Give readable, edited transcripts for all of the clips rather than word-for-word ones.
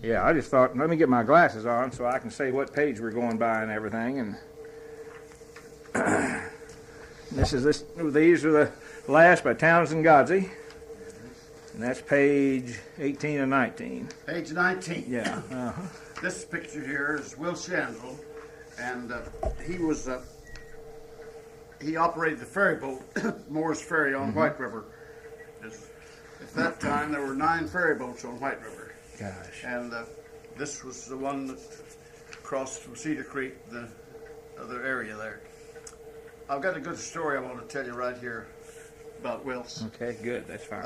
Yeah, I just thought, let me get my glasses on so I can say what page we're going by and everything. And these are the last by Townsend Godsey. And that's page 18 and 19. Page 19. Yeah. Uh-huh. This picture here is Will Shandell, and he operated the ferry boat, Moore's Ferry on White River. At that time, there were 9 ferry boats on White River. Gosh. And this was the one that crossed from Cedar Creek, the other area there. I've got a good story I want to tell you right here about Wills. Okay, good. That's fine.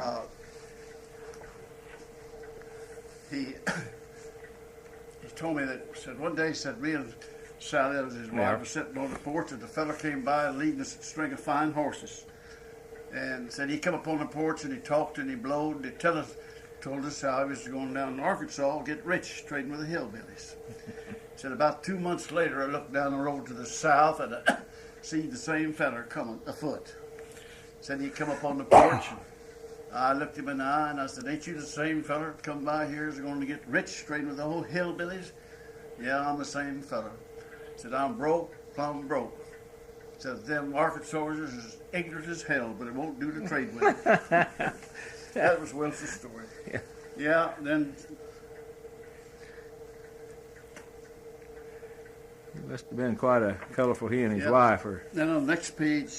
He told me that, said one day, said me and Sally, that was his wife, was sitting on the porch, and the fella came by leading us a string of fine horses. And said he come up on the porch and he talked and he blowed and he told us how he was going down to Arkansas to get rich, trading with the hillbillies. Said about 2 months later, I looked down the road to the south and I see the same fella coming afoot. Said he come up on the porch and I looked him in the eye and I said, ain't you the same fella that come by here is going to get rich, trading with the whole hillbillies? Yeah, I'm the same fella. Said, I'm broke, plumb broke. Said, them Arkansasers is ignorant as hell, but it won't do to trade with them. That was Wilson's story. Yeah, then... It must have been quite a colorful he and his wife. Or then on the next page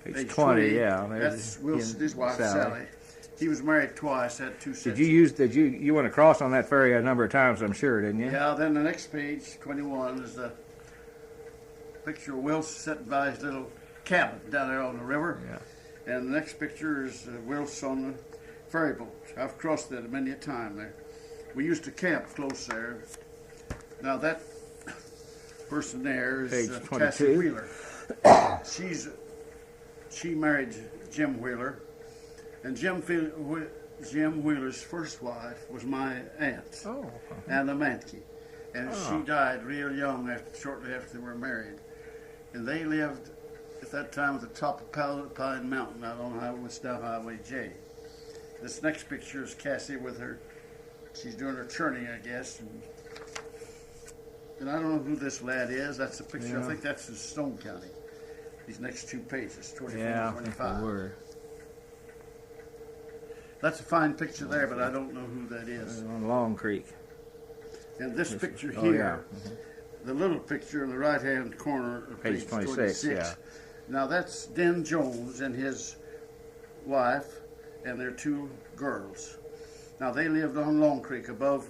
20, yeah. That's Wilson, his wife, Sally. He was married twice, had 2 sets. You went across on that ferry a number of times, I'm sure, didn't you? Yeah, then the next page, 21, is the picture of Wilson sitting by his little cabin down there on the river. Yeah. And the next picture is Wilson on the ferry boat. I've crossed that many a time there. We used to camp close there. Now that person there is Cassie Wheeler. She married Jim Wheeler, and Jim Wheeler's first wife was my aunt, Anna Mahnkey, and she died real young, shortly after they were married. And they lived at that time at the top of Pine Mountain out on Highway J. This next picture is Cassie with her. She's doing her churning, I guess. And I don't know who this lad is. That's a picture. Yeah. I think that's in Stone County. These next 2 pages, 24 and 25. That's a fine picture there, but I don't know who that is. On Long Creek. And this picture here, the little picture in the right-hand corner of page 26. Yeah. Now that's Den Jones and his wife and their 2 girls. Now they lived on Long Creek above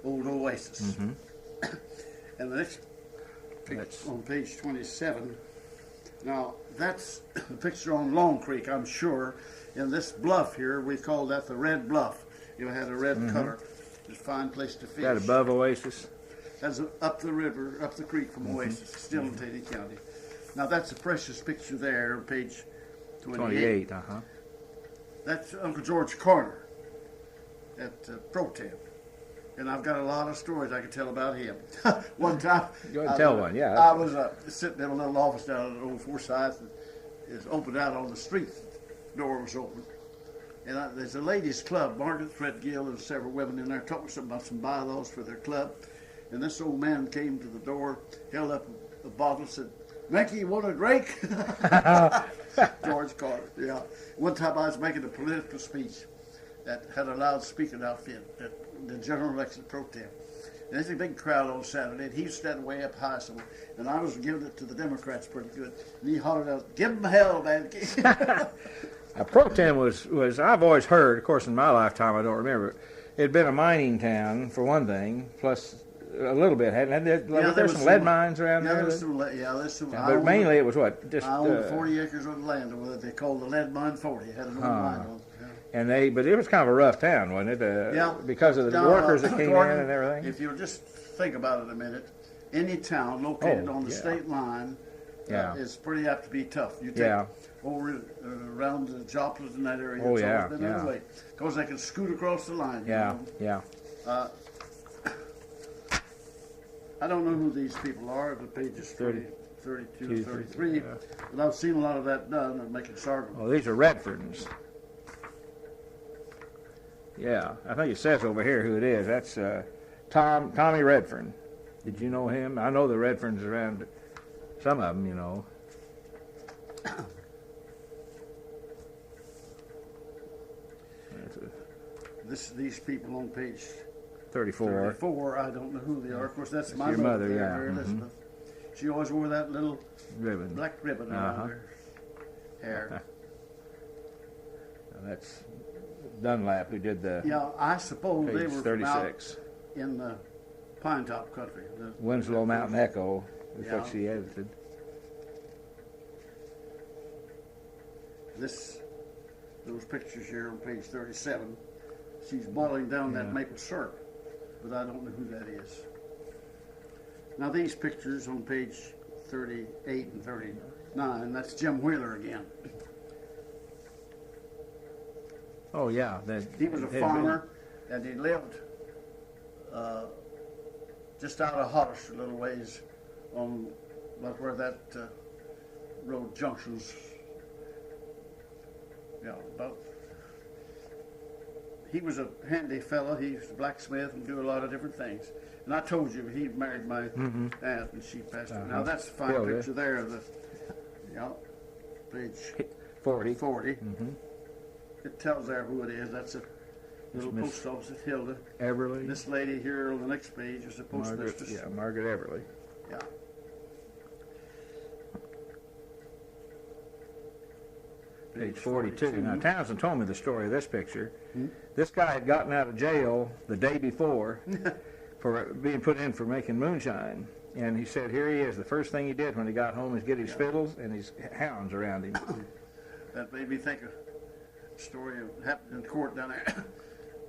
Old Oasis. And the next picture on page 27. Now that's the picture on Long Creek, I'm sure. In this bluff here, we call that the Red Bluff. It had a red color. It's a fine place to fish. That above Oasis? That's up the river, up the creek from Oasis, still in Taney County. Now that's a precious picture there, page 28. That's Uncle George Carter at Pro Tem. And I've got a lot of stories I can tell about him. One time, go ahead and tell one. Yeah, I was sitting in a little office down at Old Forsyth, and it was opened out on the street. The door was open, and there's a ladies' club. Margaret Threadgill and several women in there talking about some bylaws for their club. And this old man came to the door, held up a bottle, said, "Mahnkey, you want a drink?" George Carter. Yeah. One time I was making a political speech that had a loudspeaker outfit at the general election pro tem. And there's a big crowd on Saturday, and he was standing way up high somewhere, and I was giving it to the Democrats pretty good. And he hollered out, "Give them hell, man." Pro Tem was, I've always heard, of course in my lifetime I don't remember, it had been a mining town for one thing, plus a little bit, hadn't it? There some lead mines around there? There's some. But mainly it was what? Just I owned 40 acres of land, what they called the Lead Mine 40. It had an old mine on it. But it was kind of a rough town, wasn't it? Because of the workers that came in and everything. If you'll just think about it a minute, any town located on the state line is pretty apt to be tough. You take over around the Joplin and that area. Oh, it's always been that way. Because they can scoot across the line. I don't know who these people are, the pages 32, 33, but I've seen a lot of that done and making sorghum. Oh, these are Redfords. Yeah, I think it says over here who it is. That's Tommy Redfern. Did you know him? I know the Redferns around. Some of them, you know. These people on page 34. 34, I don't know who they are. Of course, that's my your mother, there, yeah. Mary Elizabeth. She always wore that little Ribbon. black ribbon around her hair. Now that's Dunlap who did the Yeah, I suppose they page were 36. from out in the Pine Top country. Winslow Mountain Echo is Yeah. what she edited. Those pictures here on page 37, she's boiling down that maple syrup, but I don't know who that is. Now these pictures on page 38 and 39, that's Jim Wheeler again. Oh yeah, He was a farmer, and he lived just out of Hollis a little ways on like where that road junctions. Yeah, about. He was a handy fellow. He was a blacksmith and do a lot of different things. And I told you he married my aunt, and she passed away. Now that's a fine picture there of the, page 40. 40. It tells there who it is. That's a little post office at Hilda. Everly. This lady here on the next page is the postmistress. Yeah, Margaret Everly. Yeah. Page 42. Now, Townsend told me the story of this picture. This guy had gotten out of jail the day before for being put in for making moonshine. And he said, here he is. The first thing he did when he got home is get his fiddles and his hounds around him. That made me think of a story that happened in court down there.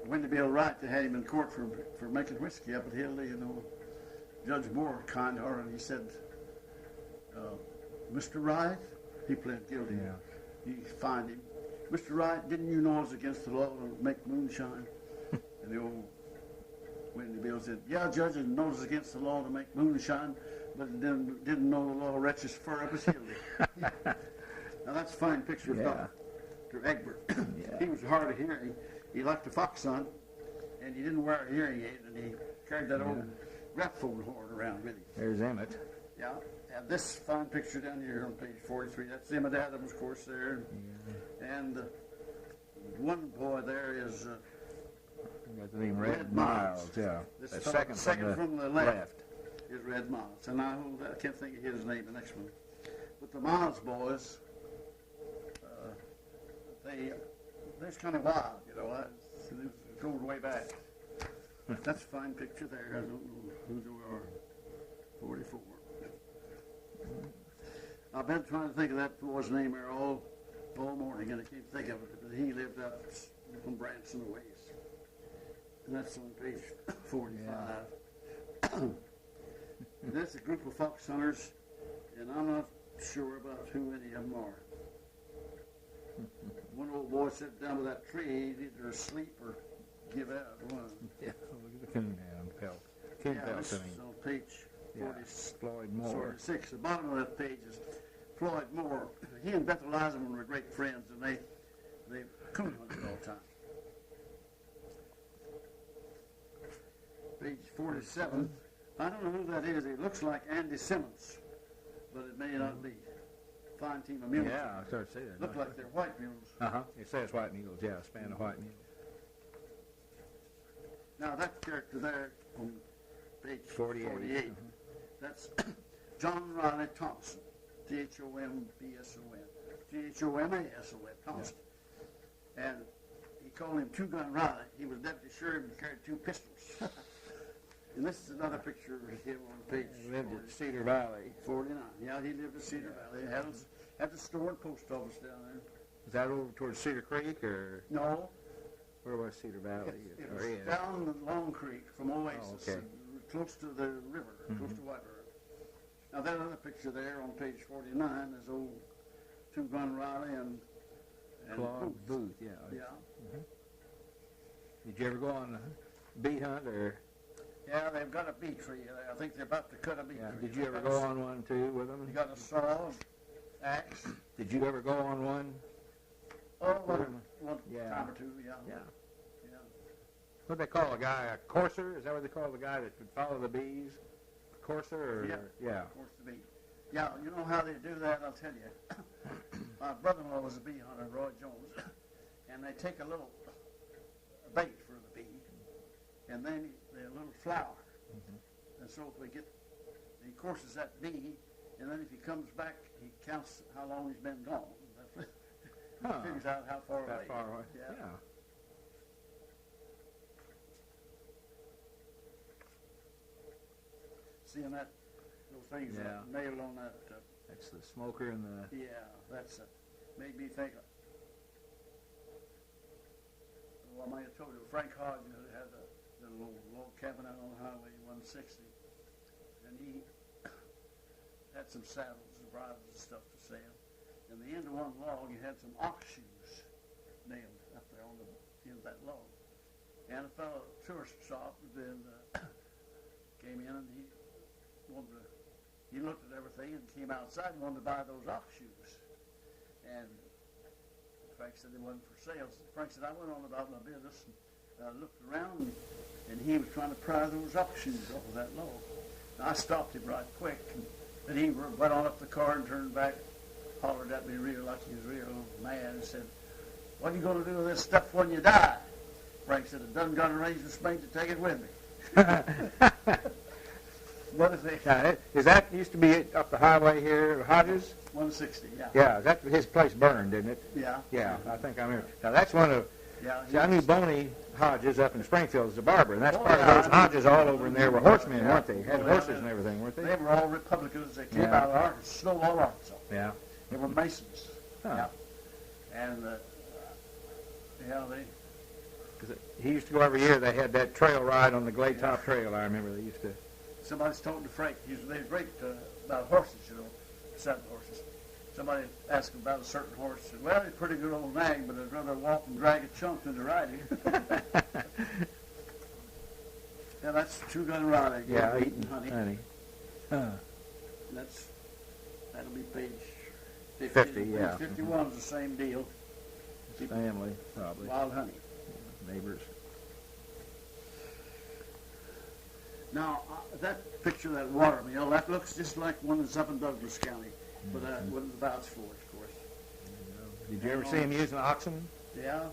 Wendy Bill Wright, they had him in court for making whiskey up at Hilda, Judge Moore, kind-hearted, he said, Mr. Wright, he pled guilty. Yeah. You find him. Mr. Wright, didn't you know it was against the law to make moonshine? And the old Wendy Bill said, yeah, Judge, I know it's against the law to make moonshine, but didn't know the law reaches far up as Hilda. Now that's a fine picture of Dr. Egbert. He was hard of hearing. He liked a fox hunt, and he didn't wear a hearing aid, and he carried that old graphophone horn around with him. There's Emmett. Yeah, and this fine picture down here on page 43, that's Emmett Adams, of course, there. And one boy there is Got the name Red Miles, yeah. This The fellow, second from the left is Red Miles. And I can't think of his name, the next one. But the Miles boys, they're kind of wild, it goes way back. That's a fine picture there. I don't know who they are. 44. I've been trying to think of that boy's name there all morning, and I can't think of it. But he lived out from Branson a ways. And that's on page 45. That's a group of fox hunters, and I'm not sure about who any of them are. One old boy sat down with that tree, he'd either sleep or give out. One. Yeah, look at the coon pelt. Coon pelt, I mean. On page 40, Floyd Moore. 46. The bottom of that page is Floyd Moore. He and Bethel Eisenman were great friends, and they coon hunted all the time. Page 47. I don't know who that is. It looks like Andy Simmons, but it may not be. Fine team of mules. Yeah, I started to say that. Look like they're white mules. It says white mules, yeah, a span of white mules. Now that character there on page 48. That's John Riley Thompson. Thombson. Thomason. Thompson. And he called him Two Gun Riley. He was deputy sheriff and carried 2 pistols. And this is another picture of him on page. He lived at Cedar Valley. 49. Yeah, he lived at Cedar Valley. Had the store and post office down there. Is that over towards Cedar Creek, or No. where was Cedar Valley? It was down the Long Creek from Oasis, okay. Close to the river, close to White River. Now that other picture there on page 49 is old Two Gun Riley and Claude Booth, yeah. Yeah. Did you ever go on a bee hunt, or? Yeah, they've got a bee tree. I think they're about to cut a bee tree. Did you ever go on one too with them? They got a saw, axe. Did you ever go on one? Oh, one time or two, yeah. Yeah. What they call a guy, a courser? Is that what they call the guy that would follow the bees? A courser? Or, yeah. Course the bee. Yeah, you know how they do that? I'll tell you. My brother-in-law was a bee hunter, Roy Jones, and they take a little bait for the bee, and then a little flour. And so he courses that bee, and then if he comes back, he counts how long he's been gone. He figures out how far away. Far away. Yeah. Seeing that, those things nailed on that. That's the smoker and the... Yeah, that's made me think. Well, I might have told you, Frank Hodge had a little log cabin out on Highway 160, and he had some saddles and bridles and stuff to sell. And the end of one log, he had some ox shoes nailed up there on the end of that log. And a fellow tourist shop then came in, and he looked at everything and came outside and wanted to buy those ox shoes. And Frank said they wasn't for sale. Frank said, I went on about my business and looked around, and he was trying to pry those ox shoes off of that log. And I stopped him right quick, and then he went on up the car and turned back, hollered at me real like he was real mad, and said, what are you going to do with this stuff when you die? Frank said, I done got a razor spring to take it with me. What is it? Is that used to be up the highway here, Hodges? 160, yeah. Yeah, that his place burned, didn't it? Yeah. Yeah, I think I remember. Now that's one of. Yeah. See, I knew Boney Hodges up in Springfield as a barber, and that's part of those Hodges all over in there were horsemen, weren't they? Had horses and everything, weren't they? They were all Republicans. They came out of Arkansas, Snowball, Arkansas. Yeah. They were Masons. Huh. Yeah. And they. Because he used to go every year. They had that trail ride on the Glade Top Trail. I remember they used to. Somebody's talking to Frank. They great about horses, saddle horses. Somebody asked him about a certain horse. Said, well, he's a pretty good old nag, but I'd rather walk and drag a chunk than to ride him. Yeah, that's two-gun riding. Yeah, eating honey. Huh. That'll be page 50, yeah. 51 is the same deal. Family, probably. Wild honey. Neighbors. Now, that picture of that watermill, that looks just like one that's up in Douglas County, but I wouldn't vouch for it, of course. Did you ever see him using oxen? Yeah,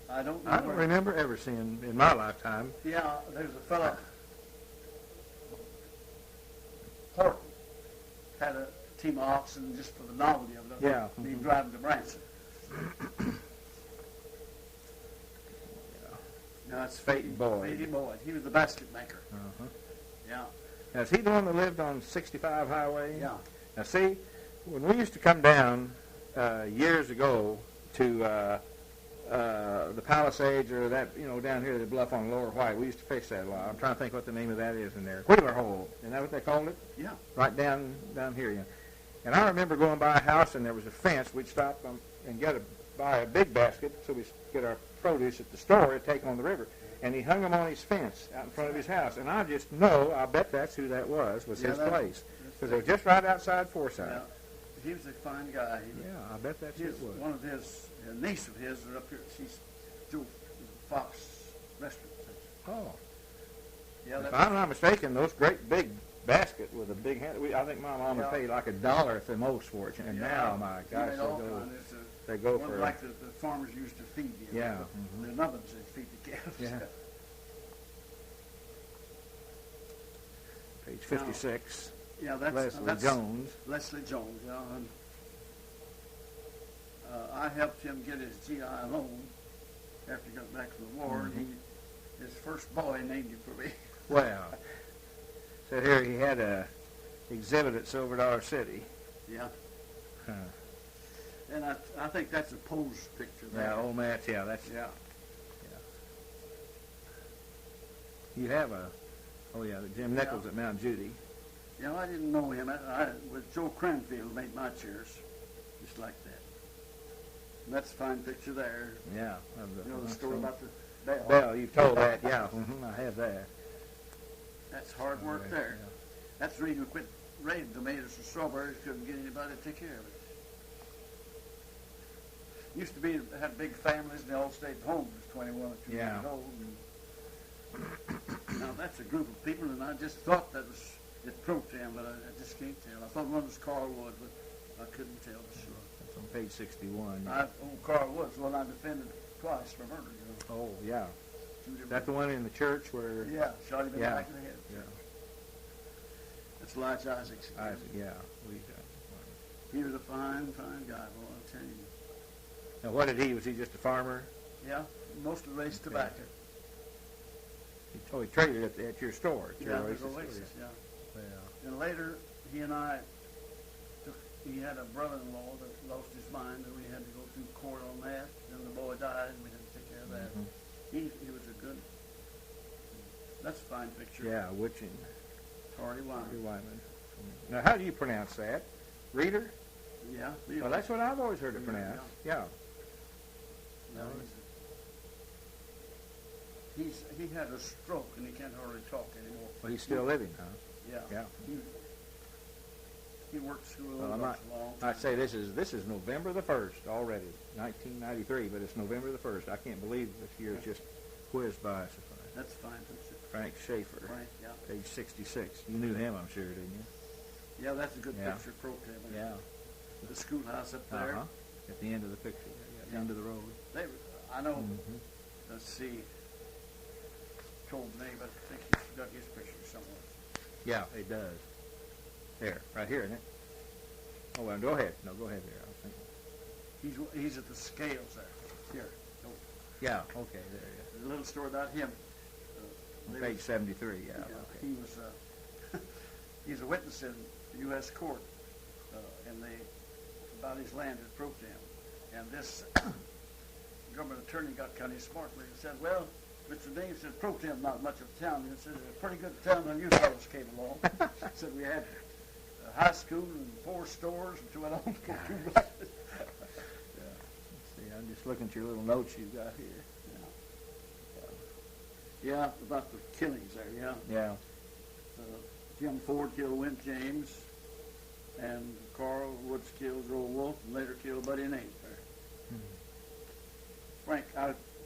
I don't remember. I don't remember ever seeing in my lifetime. Yeah, there's a fellow, Holt, had a team of oxen just for the novelty of it. Yeah. He'd drive them to Branson. No, it's Fate Boyd. Fate Boyd. He was the basket maker. Uh-huh. Yeah. Now, is he the one that lived on 65 Highway? Yeah. Now, see, when we used to come down years ago to the Palisades or that, down here, the bluff on Lower White, we used to fish that a lot. I'm trying to think what the name of that is in there. Wheeler Hole. Isn't that what they called it? Yeah. Right down here, yeah. And I remember going by a house, and there was a fence. We'd stop and buy a big basket so we get our produce at the store to take on the river. And he hung them on his fence out in front of his house. And I just know, I bet that's who that was his place. Because they were just right outside Forsyth. Yeah. He was a fine guy. I bet that's who it was. One of a niece of his is up here. She's Joe Fox restaurant. Oh. Yeah, if I'm not mistaken, those great big basket with a big hand, I think my mama paid like $1 at the most for it. And now, my gosh, they go for like the farmers used to feed you. Yeah. The nubbins they feed the calves. Yeah. Page 56. Yeah, that's Jones. Leslie Jones. Yeah. I helped him get his GI loan after he got back from the war, and his first boy named him for me. Well, so here he had a exhibit at Silver Dollar City. Yeah. Huh. And I think that's a pose picture there. Yeah, old Matt, that's... Yeah. You have the Jim Nichols at Mount Judy. Yeah, I didn't know him. With Joe Cranfield made my chairs, just like that. And that's a fine picture there. Yeah. The story about the bell. Bell, you've told that, yeah. I have that. That's hard work there. Yeah. That's the reason we quit raiding tomatoes and strawberries. Couldn't get anybody to take care of it. Used to be, had big families, and they all stayed home. It was 21 or 2 years old. And Now that's a group of people, and I just thought that was it's Protam, but I just can't tell. I thought one was Carl Wood, but I couldn't tell for sure. That's on page 61. Carl Wood's the one I defended twice for murder. You know. Oh, yeah. Is that the one in the church where? Yeah, shot him in the back of the head. Yeah. That's Lige Isaacs. Isaac, yeah. He was a fine, fine guy, boy, I'll tell you. Now, what did he? Was he just a farmer? Yeah, mostly raised tobacco. He traded at your store. At your Oasis, yeah. And later, he and I he had a brother-in-law that lost his mind, and we had to go through court on that. Then the boy died, and we had to take care of that. Mm-hmm. He was a good. That's a fine picture. Yeah, Witching. Tardy Wyman. Now, how do you pronounce that? Reader? Yeah. Well, that's what I've always heard it pronounced. Yeah. No, he had a stroke and he can't hardly talk anymore. Well, he's still living, huh? Yeah. He worked through well, Ozarks a long time. I'd say this is November the 1st already, 1993, but it's November the 1st. I can't believe this year's just whizzed by us. That's fine. Frank Schaefer. Frank, yeah. Page 66. You knew him, I'm sure, didn't you? Yeah, that's a good picture, Protam. Yeah. The schoolhouse up there. At the end of the picture, end of the road. I know, let's see, told me, but I think he's got his picture somewhere. Yeah, it does. There, right here, isn't it? Oh, well, go ahead. No, go ahead there. I was thinking. He's at the scales there. Here. Oh. Yeah, okay, there, yeah. There's a little story about him. Page 73, yeah. Okay. He was, he's a witness in the U.S. court about his land at Protam. And this government attorney got kind of smart with him and said, well, Mr. Dean said, Protam's not much of a town. He said, it's a pretty good town when you fellows came along. He said, we had a high school and 4 stores and 2 homes. Yeah. See, I'm just looking at your little notes you got here. Yeah, about the killings there, yeah. Yeah. Jim Ford killed Wint James, and Carl Woods killed Joel Wolf, and later killed Buddy Nate there.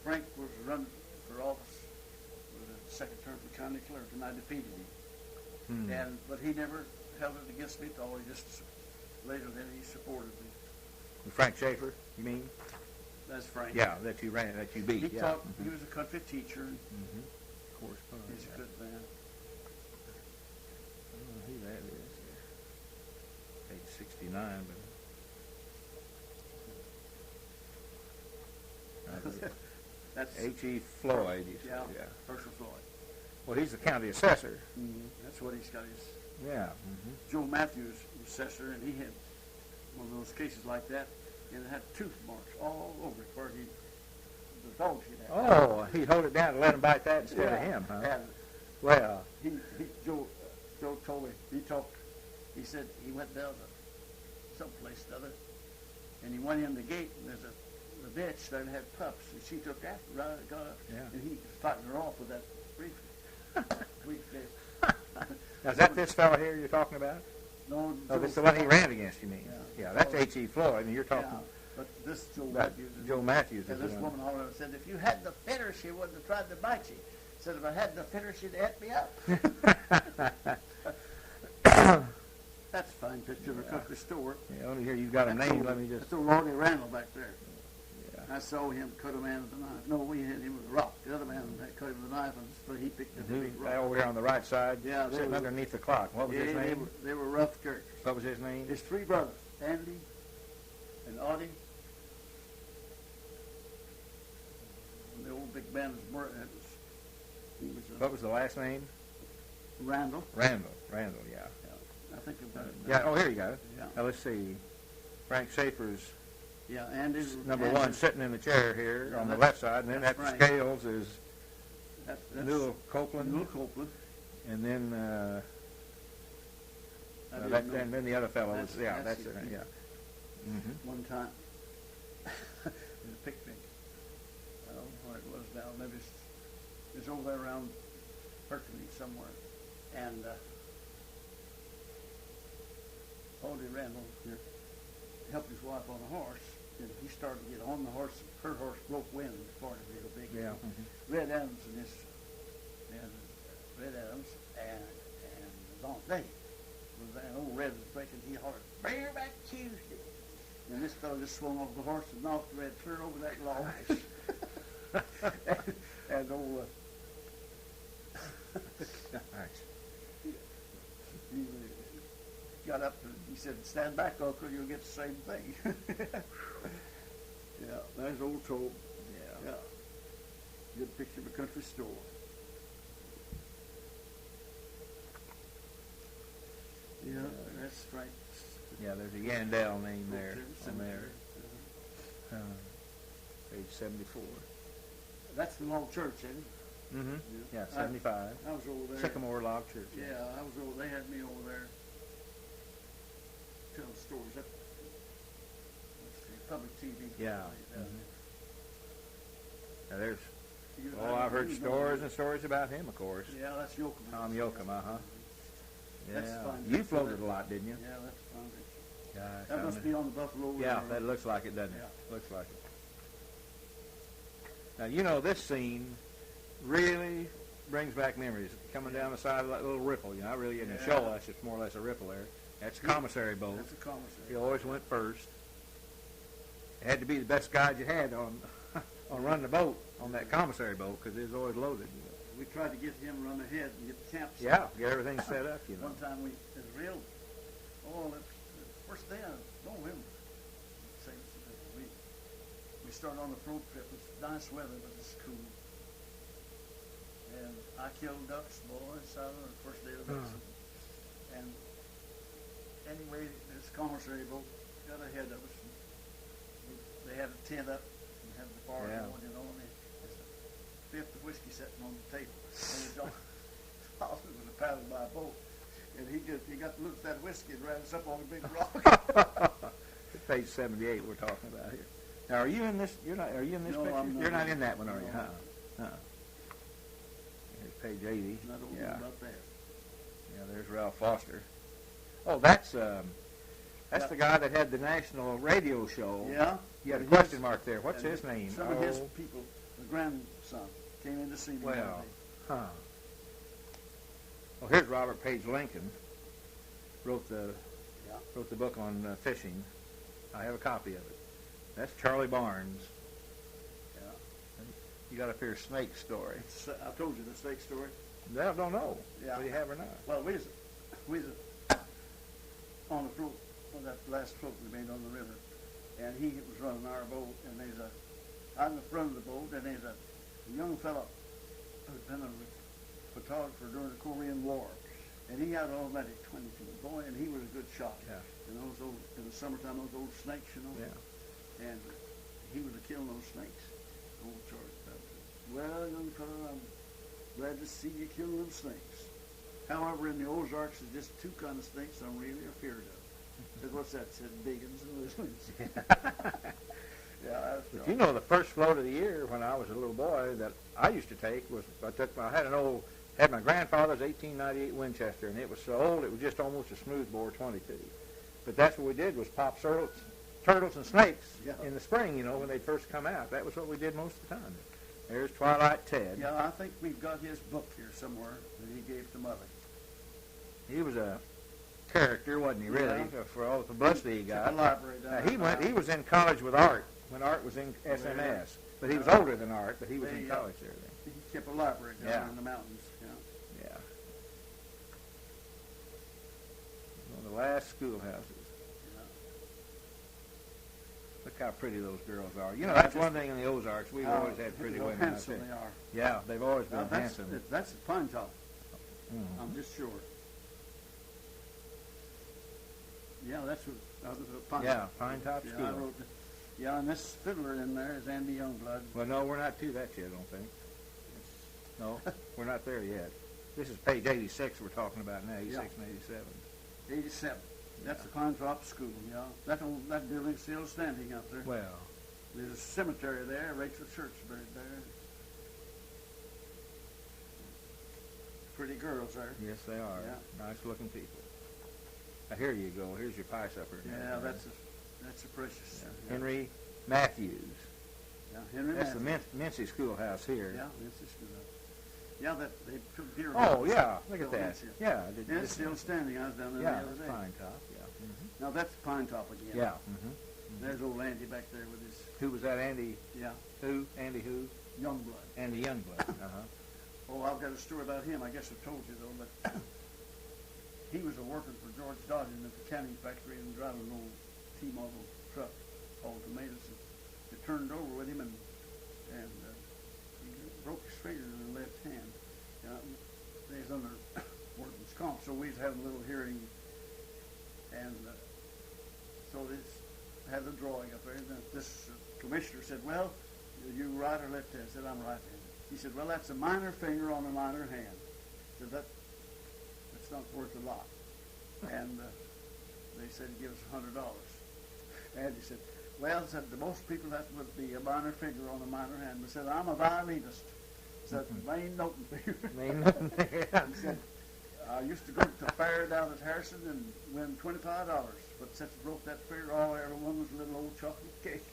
Frank was running for office for the second term for county clerk, and I defeated him. But he never held it against me at all. He just, later then, he supported me. Frank Schaefer, you mean? That's Frank. Yeah, that you beat. He taught. He was a country teacher. Correspondent. He's a good man. I don't know who that is. Page 69, but that's H.E. Floyd. Yeah, Herschel Floyd. Well, he's the county assessor. That's what he's got his. Yeah. Joe Matthews, assessor, and he had one of those cases like that. And it had tooth marks all over it where the dogs had. Oh, he'd hold it down and let him bite that instead of him, huh? And well, Joe told me, he said he went down to someplace or other, and he went in the gate, and there's a bitch that had pups, and she took after, got up, and he was fighting her off with that briefcase. Now, is that this fellow here you're talking about? No. Oh, this is the one he ran against, you mean? Yeah, that's H.E. Floyd, and you're talking but this Joe about Matthews. Joe Matthews. And this woman hollered and said, if you hadn't have fed her, she wouldn't have tried to bite you. Said, if I hadn't have fed her, she'd have ate me up. That's a fine picture of a country store. Yeah, only here you've got a name. Let me just. That's old Lordy Randall back there. I saw him cut a man with a knife. No, we hit him with a rock. The other man cut him with a knife, and he picked up a big rock. Over here on the right side, they sitting underneath the clock. What was his name? They were rough characters. What was his name? His 3 brothers, Andy and Audie. And the old big man was what was the last name? Randall. Randall, yeah. I think I've got it. Yeah, oh, here you go. Yeah. Now, let's see. Frank Schaefer's Andy's number 1 sitting in the chair here on the left side, and then at the scales is Newell Copeland. And then and then the other fellow was that's it. Yeah. One time in a picnic. I don't know where it was now. Maybe it's over there around Hercules somewhere. And Odie Randall helped his wife on a horse, and he started to get on the horse. Her horse broke wind, part of it, a big Red Adams and his and Red Adams and Aunt Day. And old Red was breaking, he hollered, "Bareback Tuesday." And this fellow just swung off the horse and knocked Red clear over that log. and old he got up and he said, "Stand back, Uncle, you'll get the same thing." Yeah, there's old Tobe. Yeah. Good picture of a country store. Yeah, that's right. Yeah, there's a Yandell name there on there. Page 74. That's the log church, isn't it? Mm-hmm. Yeah, 75. I was over there. Sycamore Log Church. Yeah, I was over. They had me over there telling stories. Let's see, public TV. Yeah. Now there's. I've heard stories and stories about him, of course. Yeah, that's Yoakum. Tom Yoakum, Yeah. That's fun. You floated a lot, didn't you? Yeah, that's fun. Gosh, that must be on the Buffalo River. Yeah, that looks like it, doesn't it? Yeah. Looks like it. Now, you know, this scene really brings back memories. Coming down the side of that little ripple, you know, really isn't a shoal, that's just more or less a ripple there. That's a commissary boat. That's a commissary. He always went first. It had to be the best guide you had on running the boat, on that commissary boat, because it was always loaded. You know. We tried to get him to run ahead and get the camp set. Yeah, get everything set up, you know. One time it was real, first day I know him. We started on the float trip. It was nice weather, but it's cool. And I killed ducks, boys, on the first day of the season. And anyway, this commissary boat got ahead of us. They had a tent up and had the bar going, you know, and there's a fifth of whiskey sitting on the table. And John Holland was paddled by a boat. And he got to look at that whiskey and ran us up on a big rock. Page 78 we're talking about here. Now, are you in this? Are you in this picture? I'm not. You're not in that one, are you? No. Here's page 80. I don't know about that. Yeah, there's Ralph Foster. Oh, that's the guy that had the national radio show. Yeah. You had a question mark there. What's his name? Some of his people, the grandson, came in to see me. Well, Well, here's Robert Page Lincoln. Wrote the book on fishing. I have a copy of it. That's Charlie Barnes. Yeah. You got up here Snake Story. I told you the snake story. I don't know. Yeah. Whether you have or not. Well, we was on the float, on that last float we made on the river, and he was running our boat, and out in the front of the boat, and there's a young fellow who'd been a photographer during the Korean War, and he had an automatic 22, boy, and he was a good shot. Yeah. And those old, in the summertime, those old snakes, you know. Yeah. And he was killing those snakes. Old Charlie Patterson. Well, young fellow, I'm glad to see you killing them snakes. However, in the Ozarks, there's just two kind of snakes I'm really afraid of. Said, what's that? Said biggins and lizards. Yeah, But you know, the first float of the year when I was a little boy that I used to take was I had my grandfather's 1898 Winchester, and it was so old it was just almost a smoothbore 22. But that's what we did was pop turtles and snakes in the spring, you know, when they'd first come out. That was what we did most of the time. There's Twilight Ted. Yeah, I think we've got his book here somewhere that he gave to Mother. He was a character, wasn't he, really, for all the publicity he got. He was in college with Art when Art was in SMS. But he was older than Art, but he was in college there then. He kept a library down in the mountains. Yeah. One of the last schoolhouses. Look how pretty those girls are. You know, that's one thing in the Ozarks. We've always had pretty women out there. They are. Yeah, they've always been handsome. That's a pine top. I'm just sure. Yeah, that's what pine top. Yeah, pine top school. I wrote and this fiddler in there is Andy Youngblood. Well, no, we're not to that yet, I don't think. No, we're not there yet. This is page 86 we're talking about now, 86 and 87. 87. That's the Pine Top School, That building's still standing out there. Well. There's a cemetery there. Rachel Church buried there. Pretty girls there. Yes, they are. Yeah. Nice-looking people. Now, here you go. Here's your pie supper. Yeah, that's a precious. Henry Matthews. Yeah, Henry That's Matthews. the Mincy Schoolhouse here. Yeah, Mincy Schoolhouse. Yeah, that they took deer. Oh, yeah, look at that. Yeah. And it's still standing. I was down there yeah, the other that's day. Pine Top, yeah. Now that's Pine Top again. Yeah. There's old Andy back there with his. Who was that, Andy? Yeah. Who? Andy who? Youngblood. Andy Youngblood. Oh, I've got a story about him. I guess I told you though, but he was working for George Dodge in the canning factory and driving an old T-model truck called Tomatoes. It turned over with him and he broke his finger in the left hand. He's under workman's comp, so we was having a little hearing, and so this had a drawing up there. And this commissioner said, "Well, you right or left-handed?" I said, "I'm right-handed." He said, "Well, that's a minor finger on a minor hand." I said, that's not worth a lot. And they said, "Give us $100." And he said, "Well," said, "the most people that would be a minor finger on a minor hand." I said, "I'm a violinist." Said, "Main noting finger." Main noting finger. He said, "I used to go to the fair down at Harrison and win $25. But since I broke that finger, all everyone was a little old chocolate cake."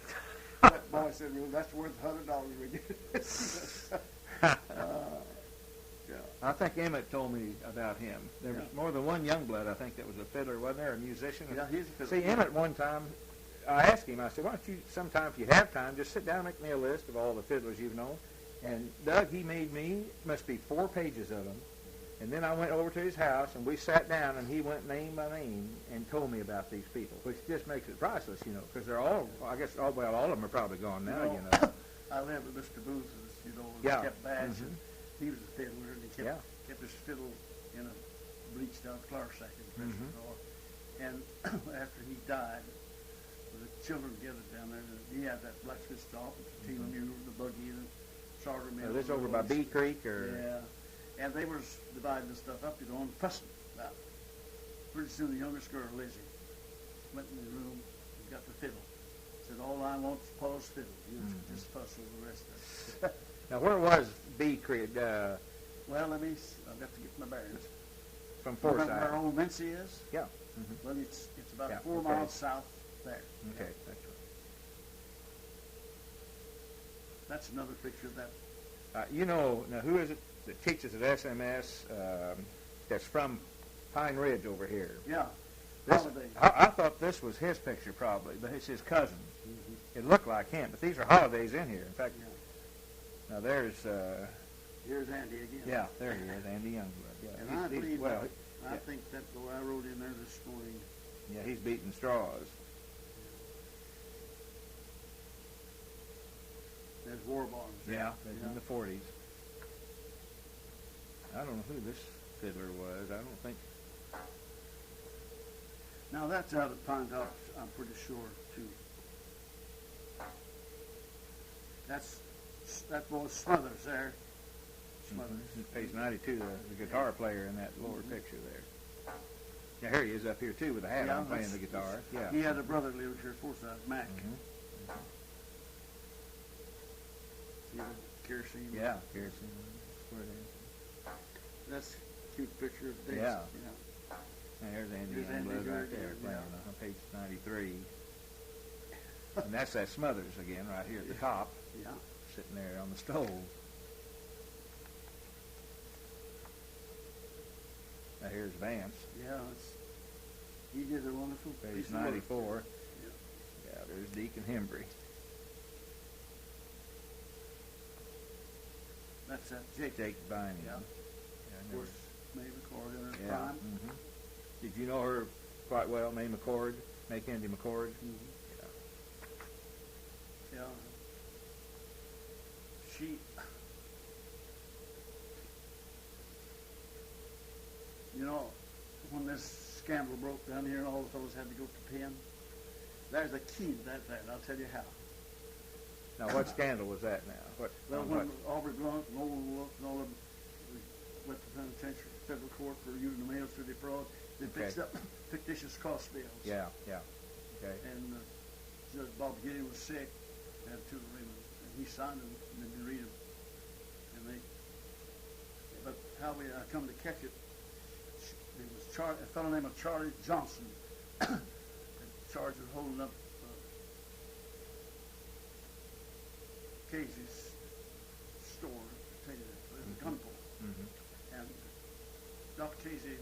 That boy said, "Well, that's worth $100 we get." Yeah. I think Emmett told me about him. There was more than one Youngblood, I think, that was a fiddler, wasn't there, a musician? Yeah, he's a fiddler. See, Emmett one time, I asked him, I said, "Why don't you, sometime if you have time, just sit down and make me a list of all the fiddlers you've known." And Doug, he made me, must be 4 pages of them. And then I went over to his house, and we sat down, and he went name by name and told me about these people, which just makes it priceless, because they're all, I guess, all of them are probably gone now, I lived with Mr. Booth, and Yeah. kept badge, and he was a fiddler, and he Yeah. kept his fiddle in a bleached out flour sack in the dresser drawer. And after he died, the children gathered down there, and he had that blacksmith shop, the team mule, the buggy, the starter mill. This over by Bee Creek, or? Yeah. And they were dividing the stuff up, and fussing about it. Pretty soon, the youngest girl, Lizzie, went in the room and got the fiddle. Said, "All I want is Paul's fiddle. You just fuss over the rest of it." Now, where was Bee Creek? Well, I've got to get my bearings. From Remember Forsyth. where old Mincy is? Yeah. Well, it's about Yeah, 4 miles south there. Okay, that's That's another picture of that. right. Now who is it that teaches at SMS that's from Pine Ridge over here? Yeah. This, Holiday. I thought this was his picture probably, but it's his cousin. It looked like him, but these are holidays in here. In fact, now there's... Here's Andy again. Yeah, there he is, Andy Youngblood. Yeah, And I believe I yeah. think that the way I wrote in there this morning. Yeah, he's beating straws. There's war bonds. Yeah, in the 40s. I don't know who this fiddler was. I don't think... Now that's out of Pine Top, I'm pretty sure, too. That boy Smothers there. Smothers. Page 92, the guitar player in that lower picture there. Yeah, here he is up here, too, with a hat on, playing the guitar. Yeah. He had a brother lived here at Forsyth, Mac. See the kerosene? Yeah, kerosene. That's where it is. That's a cute picture of Dave. Yeah. And there's Andy There's Andy Youngblood right here there, again, playing on page 93. And that's that Smothers again, right here at the top, sitting there on the stove. Now here's Vance. Yeah, he did a wonderful Page piece of 94. work. Yeah, there's Deacon Hembry. That's that Jake. Jake Bynum. Yeah. Of course, May McCord in her Yeah. prime. Did you know her quite well, May McCord? May Candy McCord? Yeah. She, when this scandal broke down here and all the fellows had to go to pen, there's a key to that thing. I'll tell you how. Now, what scandal was that now? When Aubrey Blunt and Old Wolf and all of them went to penitentiary, federal court for using the mails to defraud, they fixed up fictitious cost bills. Yeah. Okay. And Judge Bob Gideon was sick, had two of them, and he signed them and didn't read them. But how I come to catch it, there was a fellow named Charlie Johnson, charged with holding up Casey's store, there's a gun pull. And Dr. Casey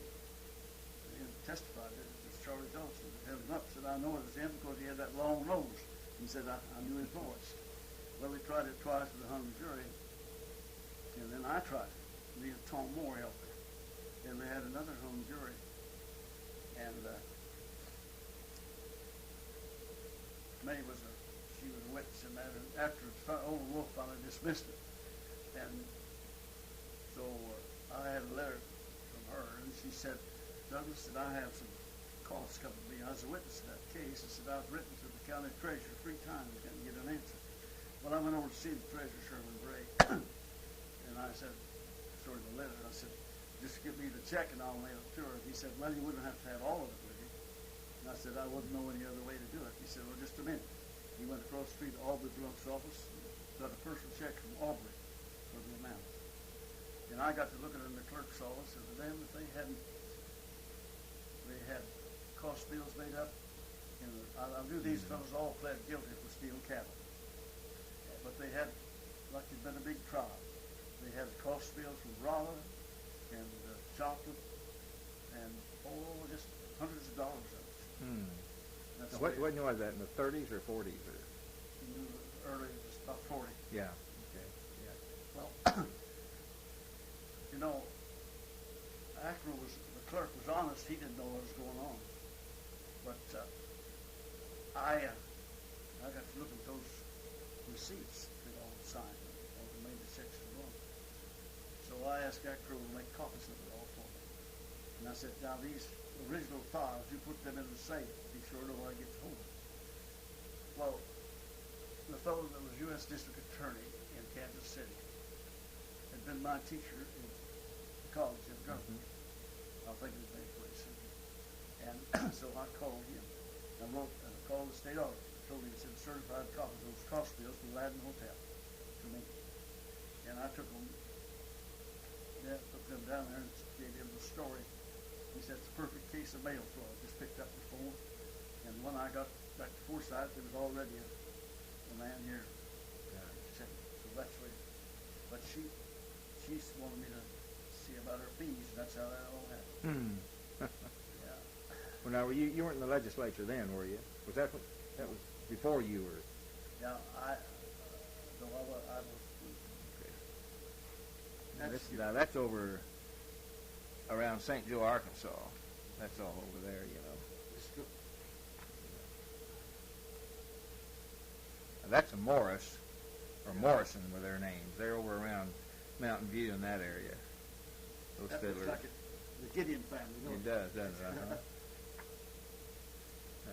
testified that it was Charlie Johnson that held him up. Said, I know it was him because he had that long nose. He said, I knew his voice. Well, they tried it twice with a hung jury, and then I tried it. Me and Tom Moore helped me. And they had another hung jury. And May was she was a witness in that. And after old Wolf finally dismissed it. And so I had a letter from her, and she said, Douglas, said, I have some calls coming to me. I was a witness in that case. I said, I've written to the county treasurer 3 times, didn't get an answer. Well, I went over to see the treasurer, Sherman Bray, and I said, sort of the letter, I said, just give me the check and I'll mail it to her. He said, well, you wouldn't have to have all of it with you. And I said, I wouldn't know any other way to do it. He said, well, just a minute. He went across the street to Aubrey Blunt's office, got a personal check from Aubrey for the amount. And I got to looking in the clerk's office, and to them, if they had cost bills made up, and I knew these fellows all pled guilty for stealing cattle. But they had, like it'd been a big trial. They had cost bills from Rolla and chocolate and just hundreds of dollars of it. Now, what year was that, in the 30s or 40s? Or? Early, just about 40. Yeah. Okay. Yeah. Well, you know, after the clerk was honest, he didn't know what was going on. But I got to look at those receipts they all signed on the major section one. So I asked that crew to make copies of it all for me. And I said, now these original files, you put them in the safe. Be sure to know I get to hold them. Well, the fellow that was U.S. District Attorney in Kansas City had been my teacher in college in government. I'll think of his name pretty soon. And so I called him. I called the state auditor. Told him to send certified copies of those cost bills from Ladin Hotel to me. And I took them, put them down there and gave him the story. He said, it's a perfect case of mail fraud. Just picked up the phone. And when I got back to Forsyth, there was already a man here. So that's where, but she wanted me to see about her fees, and that's how that all happened. Yeah. Well, now, you weren't in the legislature then, were you? Was that was before you were? Yeah, I was. Okay. Now that's over around St. Joe, Arkansas. That's all over there, you know. Now that's a Morris, or Morrison were their names. They're over around Mountain View in that area. Those that fiddlers. looks like the Gideon family, It does, doesn't it? Uh-huh.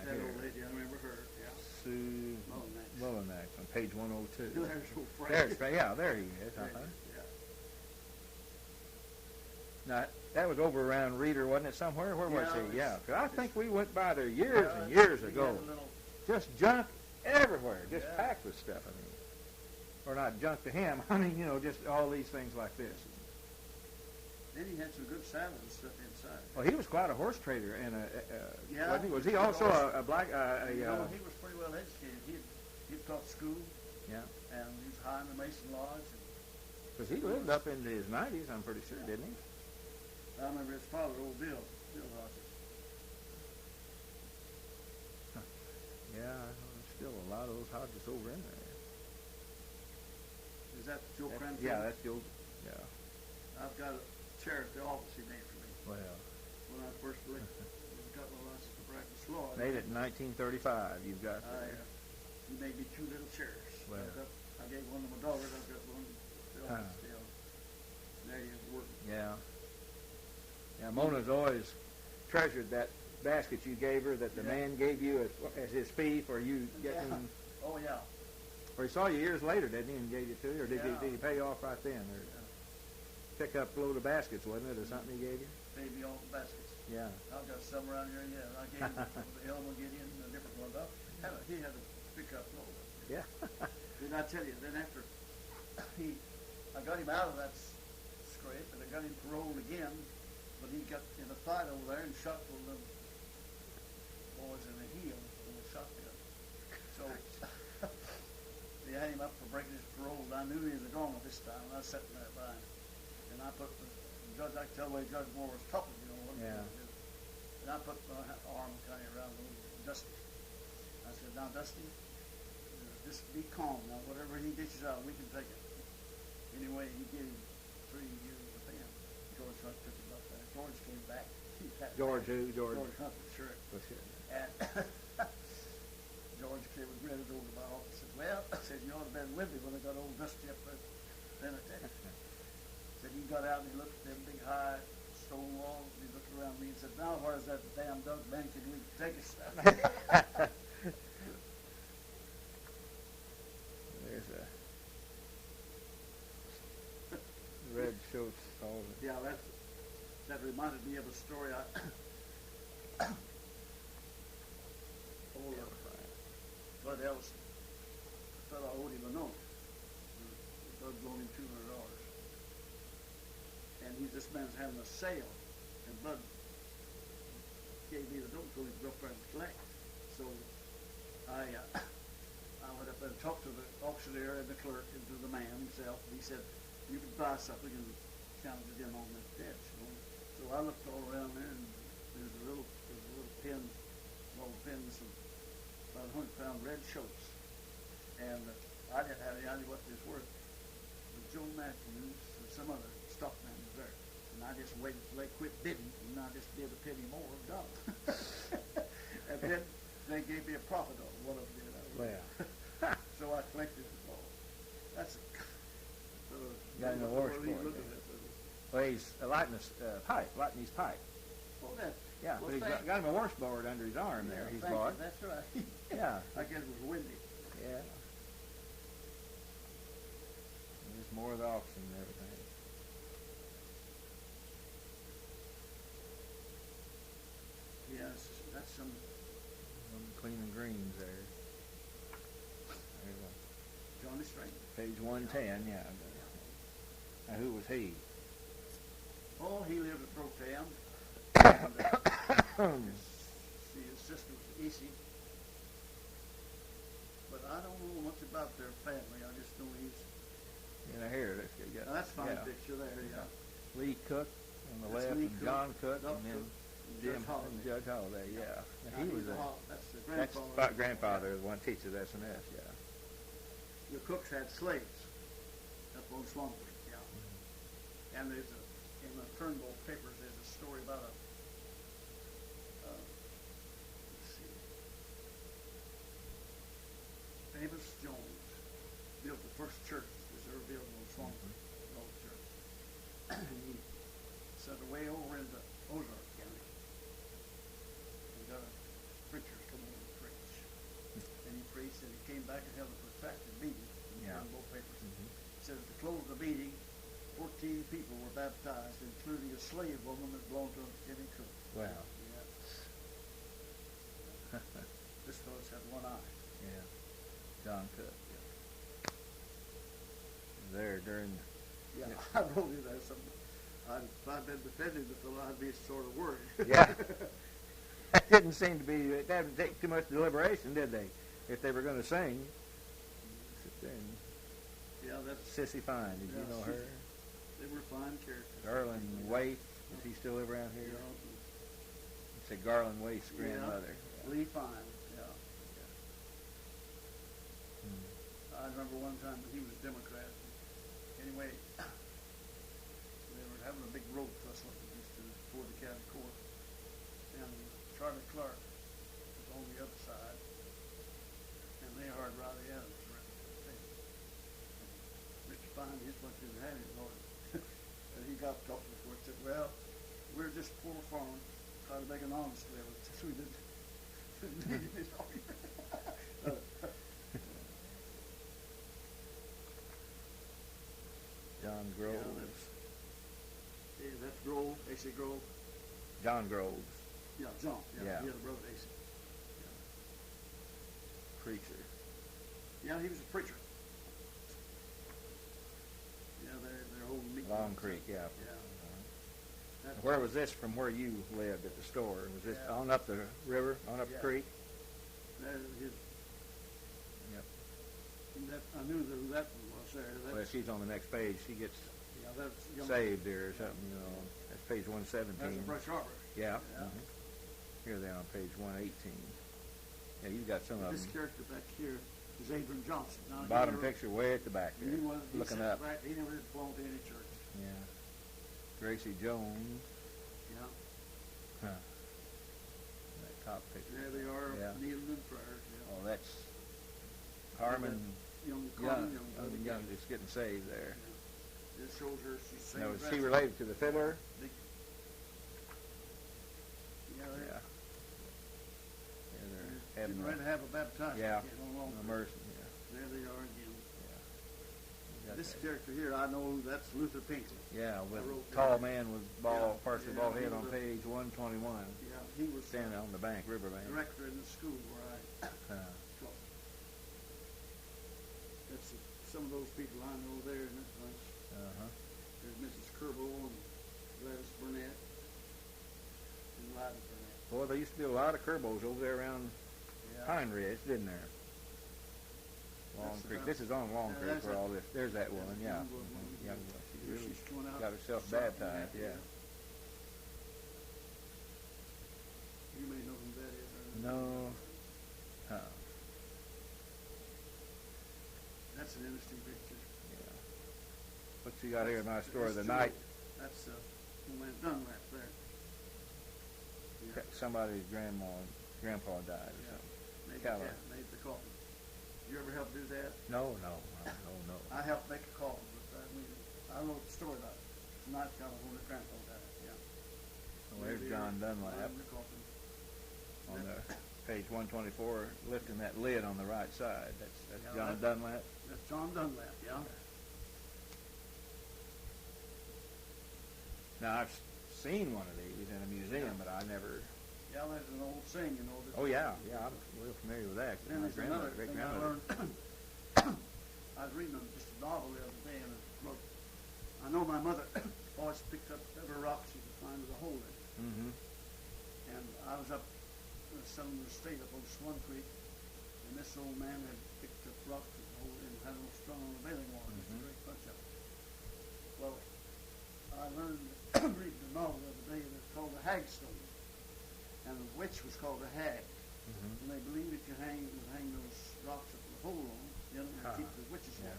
That old lady, I remember her. Yeah. Sue Mullinax on page 102. There's old Frank. There he is. Uh-huh. Yeah. Now, that was over around Reeder, wasn't it, somewhere? Where was he? Yeah. 'Cause I think we went by there years and years ago. Just junk everywhere. Just packed with stuff, I mean. Or not junk to him. I mean, you know, just all these things like this. Then he had some good saddles and stuff inside. Well, he was quite a horse trader, and yeah. Was he also a black? He was pretty well educated. He'd taught school. Yeah. And he was high in the Mason Lodge. Because he lived up into his 90s, I'm pretty sure, didn't he? I remember his father, old Bill Hodges. Yeah, there's still a lot of those Hodges over in there. Is that Joe Cranfield? Yeah, that's Joe. Yeah. I've got a chair at the office he made for me. Well. When I first got my license to practice law. Made it in 1935. You've got. He made me 2 little chairs. Well. I gave one to my daughter. I've got one still. There he is working. Yeah. Yeah, Mona's always treasured that basket you gave her that the man gave you as his fee for you getting. Oh yeah. Or he saw you years later, didn't he, and gave it to you, or did he pay you off right then? Or pick up a load of baskets, wasn't it, or something he gave you? Paid me off the baskets. Yeah. I've got some around here. Yeah, I gave him the Elmer Gideon and a different one. He had to pick up load. Yeah. Didn't I tell you? Then after I got him out of that scrape, and I got him paroled again. But he got in a fight over there and shot one of them boys in the heel with a shotgun. So they had him up for breaking his parole. And I knew he was gone at this time, and I was sitting there by him. And I put the judge, I can tell the way Judge Moore was talking, you know. Yeah. And I put my arm kind of around Dusty. I said, now, Dusty, just be calm. Now, whatever he dishes out, we can take it. Anyway, he gave him 3 years of ban. George Hunt took him up there. George came back. George who? George Hunt, sure. For sure. And George came and read it over my office. Said, well, I said, you ought to have been with me when I got old Dusty up there. Said he got out and he looked at them big high stone walls. And he looked around me and said, now where's that damn Doug Mahnkey we can take us? There's a red Schultz. Yeah, that reminded me of a story. Bud Ellison, the fellow owed him a note. Bud loaned him $200. And this man's having a sale. And Bud gave me the note, told him to go up there and collect. So I went up there and talked to the auctioneer and the clerk and to the man himself. And he said, you can buy something and count it in on this debt. So I looked all around there, and there's a little pin, long pin, some about 100-pound red Schultz. And I didn't have any idea what this was worth. But Joe Matthews and some other stockman was there. And I just waited till they quit bidding, and I just bid a penny more of $1. And then they gave me a profit on one of them did. So I collected it all. That's a got an award for it. Well, he's lighting his pipe. Oh, that. Yeah, Well, but he's got him a washboard under his arm there. He's bought. That's right. Yeah. I guess it was windy. Yeah. There's more of the auction and everything. Yes, that's some. Cleaning greens there. There's Johnny String. page 110, yeah. Now, who was he? Oh, he lived at Brotown. His sister was Essie. But I don't know much about their family. I just know he's. Here, let's get. Now, that's a fine picture there, yeah. Lee Cook on the left, Lee and Cook, John Cook, Doc and then Cook, Jim and Judge Holiday, yeah. And Now, he was that's the that's grandfather. grandfather, the one teaches S&S, yeah. The Cooks had slaves up on Swamp Creek, yeah. And there's in the Turnbull papers, there's a story about let's see, Amos Jones built the first church that's ever built on Swamp Creek, the old church. And he sent away over into Ozarks County. He got a preacher come over and preach. And he preached, and he came back and held a protracted meeting in both papers. He said at the close of the meeting, 14 people were baptized, including a slave woman that belonged to Jimmy Cook. Wow. Yeah. This fellow's had one eye. Yeah. John Cook. There during. Yeah, I wrote it as some. If I'd been defending the fellow, I'd be sort of worried. Yeah. That didn't seem to be. It didn't take too much deliberation, did they? If they were going to sing. Sit there and Yeah, that's. Sissy Fine. Did you know her? They were fine characters. Garland Waite. Does he still live around here? Yeah. It's a Garland Waite's grandmother. Lee Fine. Yeah. I remember one time he was a Democrat. Anyway, they were having a big road tussle before the county court, and Charlie Clark was on the other side, and they hired Riley Adams around the thing. Mr. Fine, his bunch didn't have his lawyer, and he got talking to the court and said, "Well, we're just poor farmers trying to make an honest living, so we didn't need his lawyer." John Groves. Yeah, that's Grove, A.C. Grove. John Groves. Yeah, John. Yeah. He had a brother, A.C. Preacher. Yeah, he was a preacher. Yeah, they're old meat. Long Creek, yeah. Yeah. Where was this from where you lived at the store? Was this on up the river, on up the creek? His, Yep. I knew that one was there. Well, she's on the next page. She gets that's saved there or something, you know. That's page 117. That's a Brush Arbor. Yeah. Here they are on page 118. Yeah, you've got some of This them. character back here is Abram Johnson. Now, Bottom picture way at the back there, he looking up. Back, he never belonged to any church. Yeah. Gracie Jones. Yeah. Huh. That top picture. There they are, kneeling in prayer. Yeah. Oh, that's Harmon Young, just getting saved there. Yeah. This shows her she's saved. Now, is she related to the fiddler? Yeah. They're getting ready to have a baptized. Yeah. No immersion. Yeah. There they are again. Yeah. This character here, I know that's Luther Pinkley. Yeah, with tall man with partially bald head on page 121. Yeah, he was standing on the river bank. Director in the school where I taught. That's some of those people I know there in that bunch. There's Mrs. Kerbo and Gladys Burnett and Lyda Burnett. Boy, there used to be a lot of Kerbos over there around Pine Ridge, didn't there? Long Creek. This is on Long Creek where all this. There's that woman, yeah. Young one. She's really got herself baptized, yeah. You may know who that is. No. That's an interesting picture. Yeah. What you got here in my story of the night? That's old man Dunlap there. Yeah. Somebody's grandpa died or something. Made the coffin. Did you ever help do that? No. I helped make a coffin, but I wrote the story about it. Tonight, kind of when the grandpa died. Yeah. Well, there's John Dunlap on the page 124, lifting that lid on the right side. That's John Dunlap. That's John Dunlap. Yeah. Now I've seen one of these in a museum, but I never. Yeah, there's an old saying, you know. Oh yeah, I'm real familiar with that. Then there's another great thing I grandmother. learned. I was reading just a novel the other day, and it wrote, I know my mother always picked up every rock she could find with a hole in it. Mm-hmm. And I was up selling the estate up on Swan Creek, and this old man had picked up rocks with a hole in and had them strung on the bailing wall. Just a great bunch of them. Well, I learned reading the novel the other day that it's called the Hagstone. And the witch was called a hag. And they believe if you hang those rocks up with a hole on, you know, keep the witches out.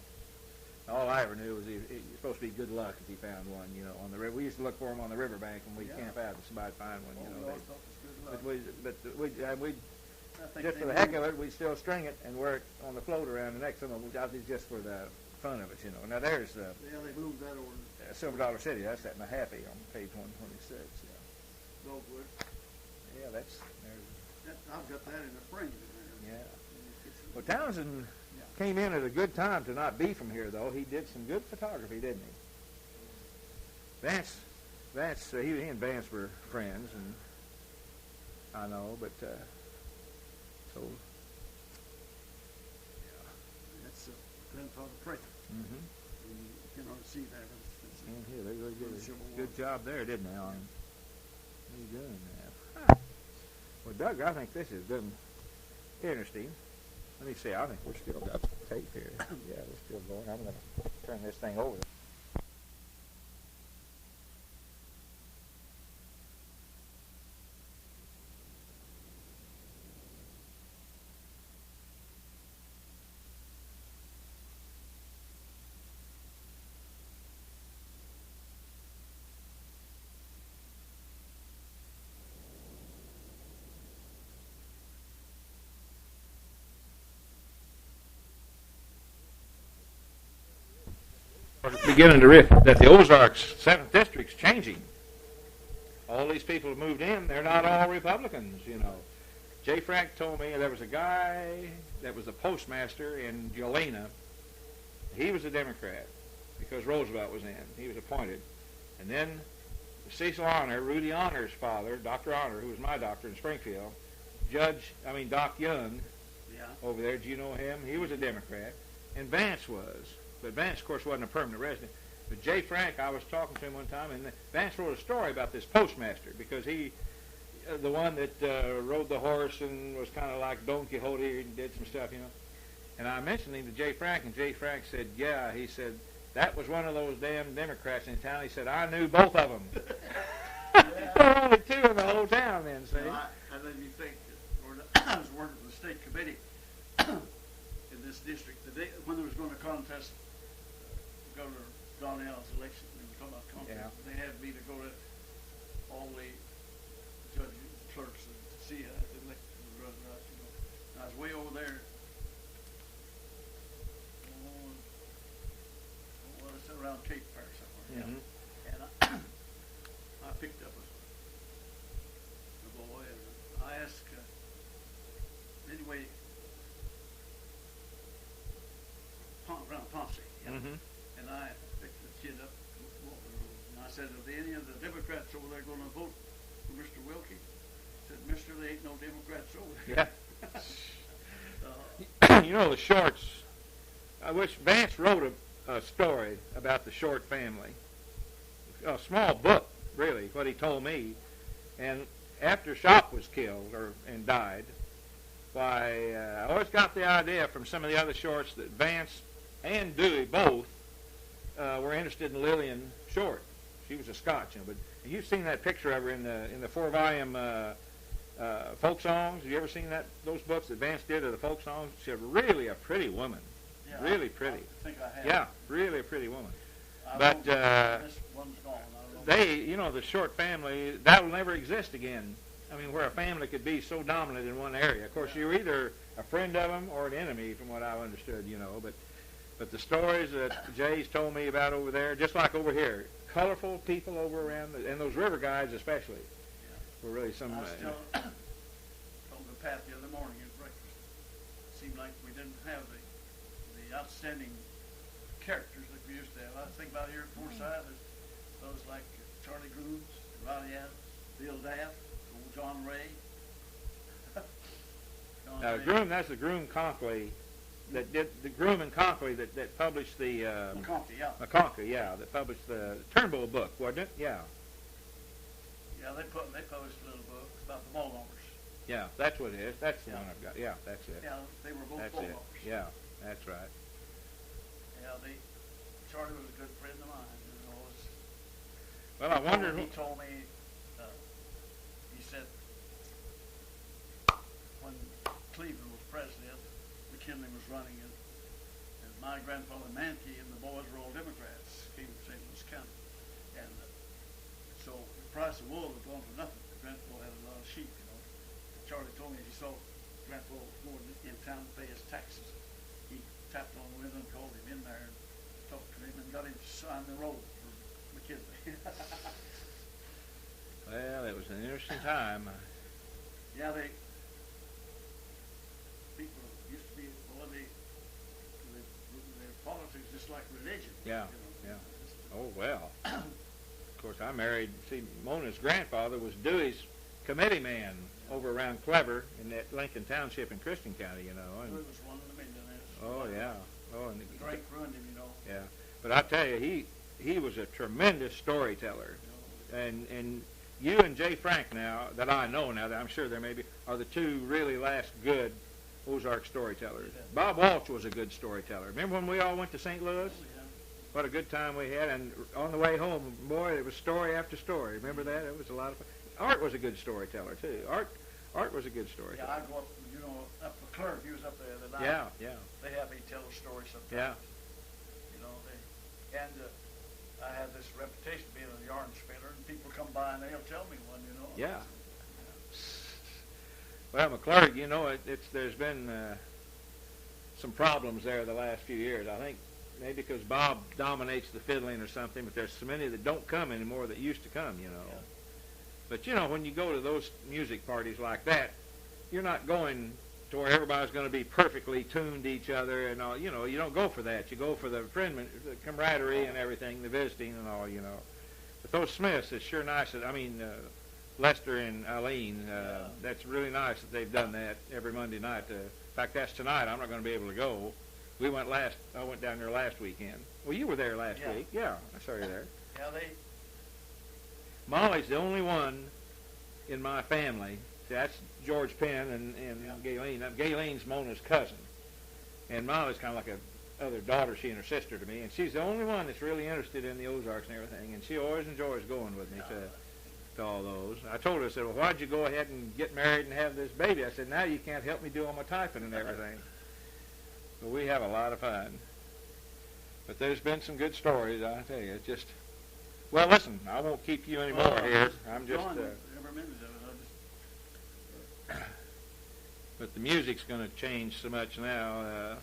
All I ever knew was it's supposed to be good luck if you found one, you know, on the river. We used to look for them on the riverbank when we'd camp out and somebody'd find one, you know. We'd just for the heck of it, we'd still string it and wear it on the float around the neck. Some of them just for the fun of it, you know. Now there's they moved that over. Silver Dollar City. That's at Mahaffey on page 126. Yeah. Dogwood. Yeah, I've got that in a frame. Yeah. Well, Townsend came in at a good time to not be from here, though. He did some good photography, didn't he? Vance, he and Vance were friends, and I know, but so. That's Grandfather Prather. Mm-hmm. You can already see that. Here, they really did a good job there, didn't they? On doing that. Huh. Well, Doug, I think this is good, interesting. Let me see. I think we're still got tape here. Yeah, we're still going. I'm going to turn this thing over. Beginning to riff that the Ozarks 7th District's changing. All these people have moved in. They're not all Republicans, you know. Jay Frank told me there was a guy that was the postmaster in Galena. He was a Democrat because Roosevelt was in. He was appointed. And then Cecil Honor, Rudy Honor's father, Dr. Honor, who was my doctor in Springfield, Doc Young over there, do you know him? He was a Democrat. And Vance was. But Vance, of course, wasn't a permanent resident. But Jay Frank, I was talking to him one time, and Vance wrote a story about this postmaster because he, the one that rode the horse and was kind of like Don Quixote and did some stuff, you know. And I mentioned him to Jay Frank, and Jay Frank said, yeah, he said, that was one of those damn Democrats in town. He said, I knew both of them. Yeah. There were only two in the whole town then, see? And then you think, I was working for the state committee in this district. When there was going to contest Governor Donnell's election, we were talking about contest, they had me to go to all the judges and clerks and see how the election was running out, you know. And I was way over there. It's around Cape Fair somewhere. Mm-hmm. And I picked up a boy, and I asked, anyway, around Ponce, Mm-hmm. and I picked the kid up, and I said, are there any of the Democrats over there going to vote for Mr. Wilkie? He said, mister, there ain't no Democrats over there. Yeah. You know, the Shorts, I wish Vance wrote a story about the Short family. A small book, really, what he told me. And after Shop was killed and died, why, I always got the idea from some of the other Shorts that Vance and Dewey both were interested in Lillian Short. She was a Scotch, you know, but you've seen that picture of her in the 4-volume folk songs. Have you ever seen those books that Vance did of the folk songs? She's really a pretty woman. Yeah, really pretty. I think I have. Yeah, really a pretty woman. But this one's gone. The Short family, that will never exist again. I mean, where a family could be so dominant in one area. Of course, you're either a friend of them or an enemy, from what I understood, you know. But the stories that Jay's told me about over there, just like over here, colorful people over around, and those river guides especially, were really some. I was told the Pat the other morning at breakfast. It seemed like we didn't have the outstanding characters that we used to have. I think about here at Forsyth, there's those like Charlie Grooms, Ronnie Adams, Bill Daft, old John Ray. Groom, that's the Groom Conkley that did the Groom and Conkley that published the McCann, that published the Turnbull book, wasn't it? Yeah. Yeah, they published a little book about the Mulliners. Yeah, that's what it is. That's the one I've got. Yeah, that's it. Yeah, they were both That's Mulliners. it. Yeah, that's right. Yeah, Charlie was a good friend of mine. You know, Well, I wonder. He told me, he said, when Cleveland was president, McKinley was running, and my grandfather Mahnkey and the boys were all Democrats, came from St. Louis County. And so the price of wool had gone for nothing. Grandpa had a lot of sheep, you know. Charlie told me he saw Grandpa was going in town to pay his taxes. He tapped on the window and called him in there and talked to him and got him to sign the roll for McKinley. Well, it was an interesting time. Yeah, people used to be, well, their politics just like religion. Yeah, you know. yeah. Oh, well. Of course, I married, Mona's grandfather was Dewey's committee man over around Clever in that Lincoln Township in Christian County, you know. And, Dewey was one of the millionaires. oh, yeah. Oh, and Drake ruined him, you know. Yeah. But I tell you, he was a tremendous storyteller. And you and Jay Frank now, that I know now, that I'm sure there may be, are the two really last good Ozark storytellers. Yeah. Bob Walsh was a good storyteller. Remember when we all went to St. Louis? Yeah. What a good time we had. And on the way home, boy, it was story after story. Remember that? It was a lot of fun. Art was a good storyteller, too. Art was a good storyteller. Yeah, I go up, you know, up the Clerk. He was up there the night. Yeah. They have me tell a story sometimes. Yeah. You know, and I have this reputation being a yarn spinner, and people come by and they'll tell me one, you know. Yeah. Well, McClurg, you know, there's been some problems there the last few years. I think maybe because Bob dominates the fiddling or something, but there's so many that don't come anymore that used to come, you know. Yeah. But, you know, when you go to those music parties like that, you're not going to where everybody's going to be perfectly tuned to each other and all. You know, you don't go for that. You go for the camaraderie and everything, the visiting and all, you know. But those Smiths, it's sure nice. Lester and Eileen, that's really nice that they've done that every Monday night. In fact, that's tonight. I'm not going to be able to go. I went down there last weekend. Well, you were there last week. Yeah, I saw you there. Yeah, Molly's the only one in my family. That's George Penn and Gayleen. Gayleen's Mona's cousin. And Molly's kind of like other daughter, she and her sister, to me, and she's the only one that's really interested in the Ozarks and everything, and she always enjoys going with me to all those. I told her, I said, well, why'd you go ahead and get married and have this baby? I said, now you can't help me do all my typing and everything. But we have a lot of fun. But there's been some good stories, I tell you. It's just, well, listen, I won't keep you anymore here. I'm just... But the music's going to change so much now.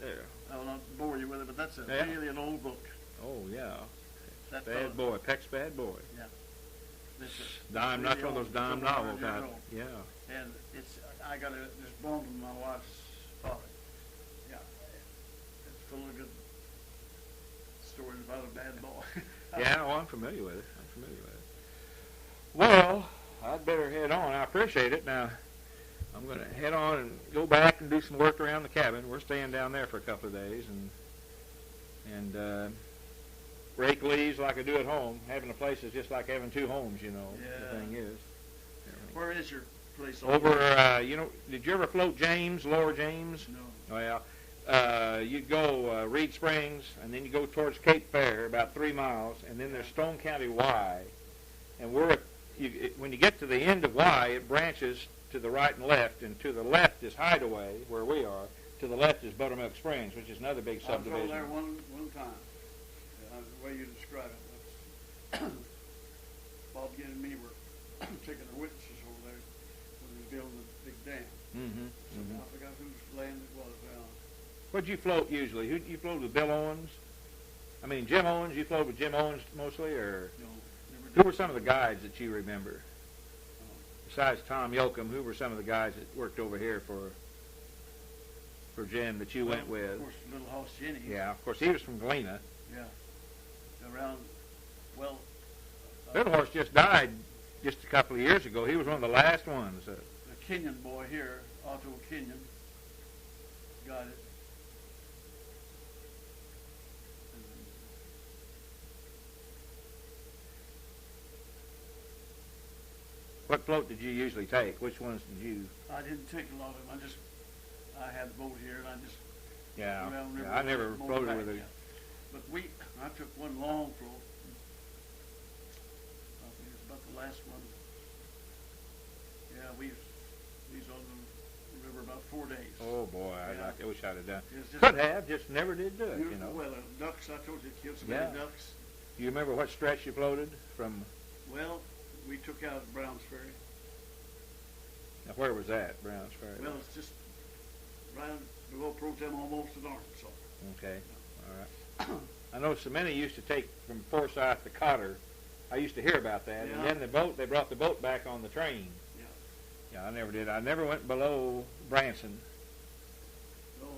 There. I will not bore you with it, but that's really an old book. Oh, yeah. That Bad Boy, Peck's Bad Boy. Yeah. Dime, not one of those dime novels. Yeah. And I got this bone from my wife's father. Yeah. It's full of good stories about a bad boy. Yeah, well, I'm familiar with it. Well, I'd better head on. I appreciate it. Now, I'm going to head on and go back and do some work around the cabin. We're staying down there for a couple of days and rake leaves like I do at home. Having a place is just like having two homes, you know. Yeah. The thing is. Where is your place? Over, did you ever float James, Lower James? No. Well, you go Reed Springs, and then you go towards Cape Fair, about 3 miles, and then there's Stone County Y. And when you get to the end of Y, it branches to the right and left, and to the left is Hideaway, where we are. To the left is Buttermilk Springs, which is another big subdivision. I was over there one time. The way you describe it. Bob and me were taking the witnesses over there when they were building the big dam. I forgot whose land it was. What'd you float usually? Who you float with? Bill Owens? I mean, Jim Owens. You float with Jim Owens mostly, or No, never did. who were some of the guides that you remember? Besides Tom Yoakum, who were some of the guys that worked over here for Jim that you went with? Of course, Little Hoss Jenny. Yeah, of course, he was from Galena. Yeah. Around, Little Horse just died just a couple of years ago. He was one of the last ones. The Kenyon boy here, Otto Kenyon, got it. What float did you usually take? Which ones did you? I didn't take a lot of them. I had the boat here, and I just I never floated with it. But I took one long float. I think it's about the last one. Yeah, we was on the river about 4 days. Oh boy, I wish I'd have done. Just Could have, just never did do it. You know. Well, ducks. I told you, killed so many ducks. Do you remember what stretch you floated from? Well, we took out of Browns Ferry. Now, where was that, Browns Ferry? Well, it's just right below Protem, almost in Arkansas. Okay, all right. I know so many used to take from Forsyth to Cotter. I used to hear about that. Yeah. And then they brought the boat back on the train. Yeah. Yeah, I never did. I never went below Branson. No,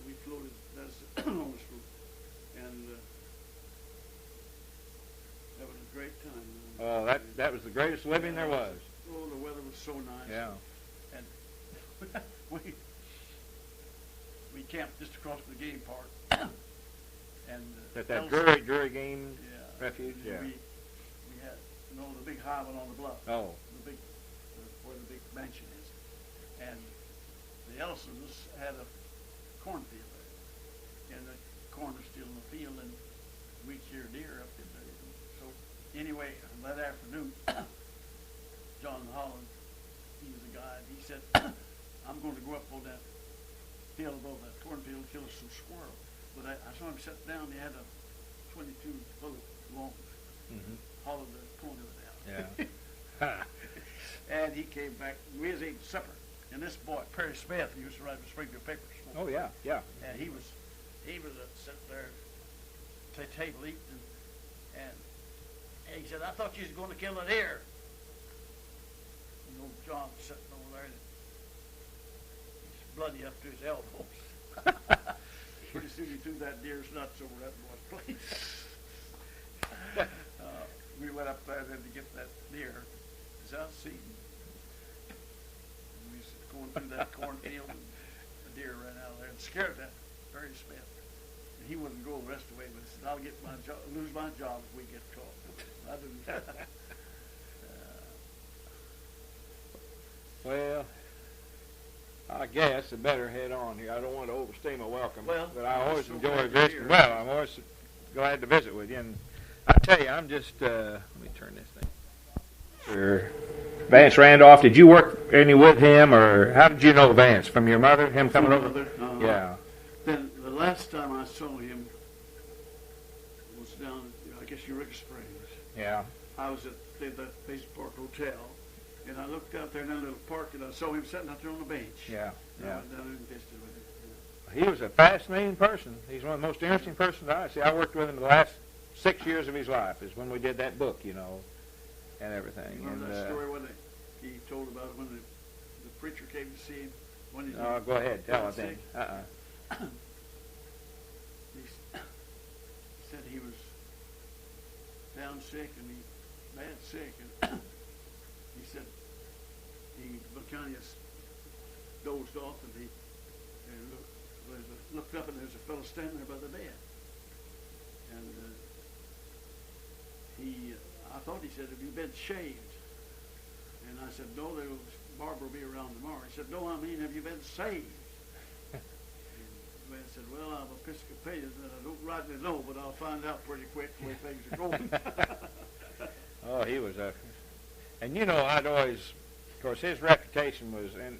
we floated that's on this route, and that was a great time. Oh, that was the greatest living there was. Oh, the weather was so nice. Yeah. And we camped just across from the game park. And That Drury game refuge. Yeah. We had the big highland on the bluff. Oh. Where the big mansion is, and the Ellisons had a cornfield there, and the corn was still in the field, and we sheared deer up in there. So anyway, that afternoon, John Holland, he was a guide. He said, "I'm going to go up on that hill above that cornfield and kill some squirrel." But I saw him sit down. He had a 22 bullet long, hollowed the corner of it out. Yeah. And he came back. We was eating supper, and this boy Perry Smith, he used to write the Springfield papers. Oh yeah, yeah. And he was sitting there at the table eating, and he said, "I thought you was going to kill a deer." And old John was sitting over there, and he's bloody up to his elbows. Pretty soon he threw that deer's nuts over that boy's plate. We went up there then to get that deer. It's out seeding. And we was going through that cornfield, and the deer ran out of there and scared that Perry Smith. And he wouldn't go the rest of the way, but he said, "I'll get lose my job if we get caught." I didn't. Well, I guess I better head on here. I don't want to overstay my welcome, Well, but I always so enjoy glad to visiting. hear. Well, I'm always glad to visit with you. And I tell you, I'm just, let me turn this thing. Sir. Vance Randolph, did you work any with him, or how did you know Vance? From your mother, him coming over? Mother, Yeah. Then the last time I saw him was down, I guess, Eureka Springs. Yeah. I was at that Base Park Hotel, and I looked out there in that little park, and I saw him sitting out there on the bench. Yeah. And I Yeah. went down there and visited with him. He was a fascinating person. He's one of the most interesting persons I see. I worked with him the last 6 years of his life is when we did that book, you know, and everything. Remember that story when he told about it when the preacher came to see him? When he go ahead. Tell it then. He said he was down sick and bad sick, and he said he kind of dozed off, and he looked up, and there's a fellow standing there by the bed, and I thought he said, "Have you been shaved?" And I said, "No, Barbara will be around tomorrow." He said, "No, I mean, have you been saved?" Man said, "Well, I'm Episcopalian, and I don't rightly know, but I'll find out pretty quick the way things are going." Oh, he was and you know, I'd always, of course, his reputation was, and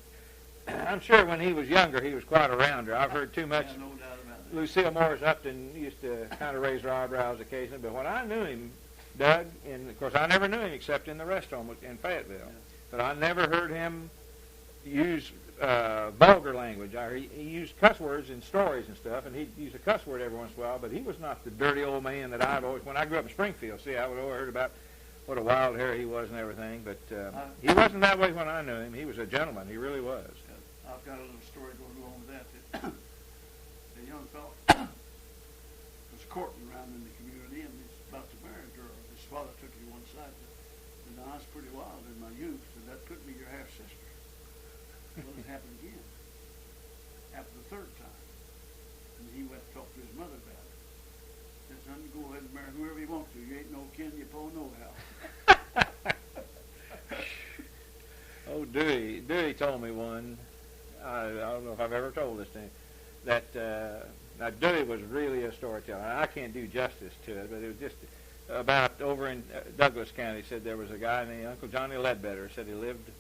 I'm sure when he was younger, he was quite a rounder. I've heard too much. Yeah, no doubt about that. Lucille Morris Upton used to kind of raise her eyebrows occasionally, but when I knew him, Doug, and of course I never knew him except in the rest home in Fayetteville, but I never heard him use vulgar language. He used cuss words in stories and stuff, and he'd use a cuss word every once in a while, but he was not the dirty old man that I'd always, when I grew up in Springfield, see, I would always heard about what a wild hair he was and everything, but he wasn't that way when I knew him. He was a gentleman. He really was. I've got a little story going along with that. A young fellow was courting around in the community, and he's about to marry a girl. His father took him to one side and said, "Now, I was pretty wild in my youth, and that could be your half-sister." Well, it happened again. Happened the third time. And he went to talk to his mother about it. He said, "Son, go ahead and marry whoever you want to. You ain't no kin, you po no how." Oh, Dewey told me one, I don't know if I've ever told this to him, that now Dewey was really a storyteller. I can't do justice to it, but it was just about over in Douglas County. He said there was a guy named Uncle Johnny Ledbetter. Said he lived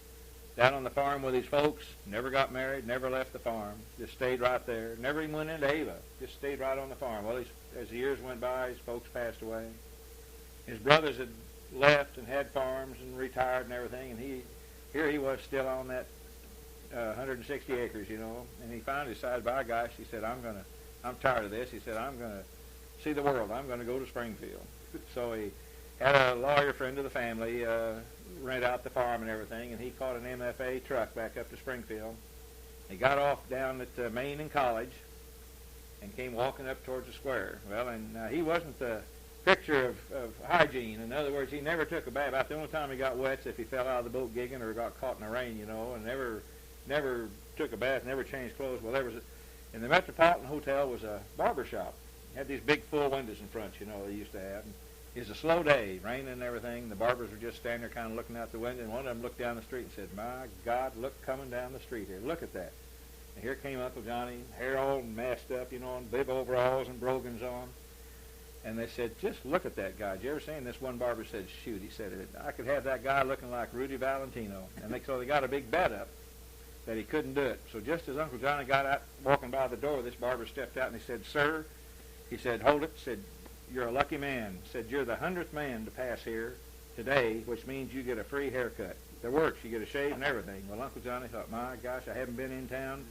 down on the farm with his folks, never got married, never left the farm, just stayed right there, never even went into Ava, just stayed right on the farm. Well, as the years went by, his folks passed away. His brothers had left and had farms and retired and everything, and here he was still on that 160 acres, you know, and he finally decided, by gosh, he said, I'm tired of this. He said, I'm going to see the world. I'm going to go to Springfield. So he had a lawyer friend of the family rent out the farm and everything, and he caught an MFA truck back up to Springfield. He got off down at Maine and College and came walking up towards the square. Well, and he wasn't the picture of hygiene. In other words, he never took a bath. About the only time he got wet is if he fell out of the boat gigging or got caught in the rain, you know, and never took a bath, never changed clothes. Well, in the Metropolitan Hotel was a barber shop. It had these big full windows in front, you know, they used to have. And it was a slow day, raining and everything. The barbers were just standing there kind of looking out the window, and one of them looked down the street and said, "My God, look coming down the street here. Look at that." And here came Uncle Johnny, hair all messed up, you know, and bib overalls and brogans on. And they said, "Just look at that guy." Did you ever see him? This one barber said, "Shoot," he said, "I could have that guy looking like Rudy Valentino." And so they got a big bet up that he couldn't do it. So just as Uncle Johnny got out, walking by the door, this barber stepped out and he said, "Sir," he said, "hold it," said, "you're a lucky man." Said, "You're the 100th man to pass here today, which means you get a free haircut. The works, you get a shave and everything." Well, Uncle Johnny thought, my gosh, I haven't been in town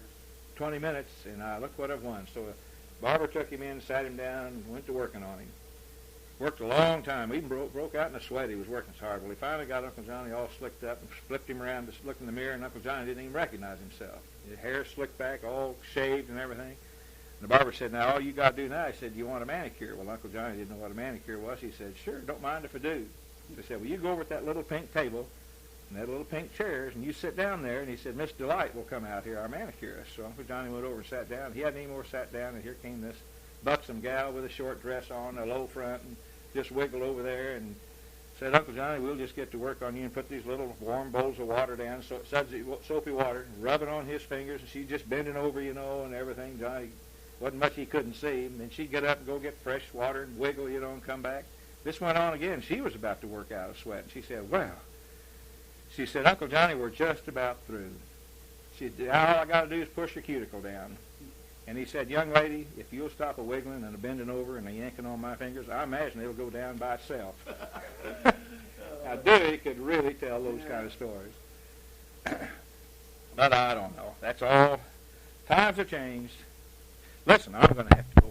20 minutes, and look what I've won. So the barber took him in, sat him down, and went to working on him. Worked a long time. Even broke out in a sweat. He was working so hard. Well, he finally got Uncle Johnny all slicked up and flipped him around to look in the mirror, and Uncle Johnny didn't even recognize himself. His hair slicked back, all shaved and everything. And the barber said, "Now, all you got to do now," he said, "you want a manicure?" Well, Uncle Johnny didn't know what a manicure was. He said, "Sure, don't mind if I do." He said, "Well, you go over at that little pink table and that little pink chairs, and you sit down there." And he said, "Miss Delight will come out here, our manicurist." So Uncle Johnny went over and sat down. He hadn't any more sat down, and here came this buxom gal with a short dress on, a low front, and just wiggled over there. And Said, Uncle Johnny, we'll just get to work on you and put these little warm bowls of water down, sudsy, soapy water, rubbing on his fingers, and she's just bending over, and everything. Johnny, wasn't much he couldn't see. And then she'd get up and go get fresh water and wiggle, and come back. This went on again. She was about to work out a sweat. And she said, she said, Uncle Johnny, we're just about through. She said, all I got to do is push your cuticle down. And he said, young lady, if you'll stop a wiggling and a bending over and a yanking on my fingers, I imagine it'll go down by itself. Now, Dewey could really tell those kind of stories. But I don't know. That's all. Times have changed. Listen, I'm going to have to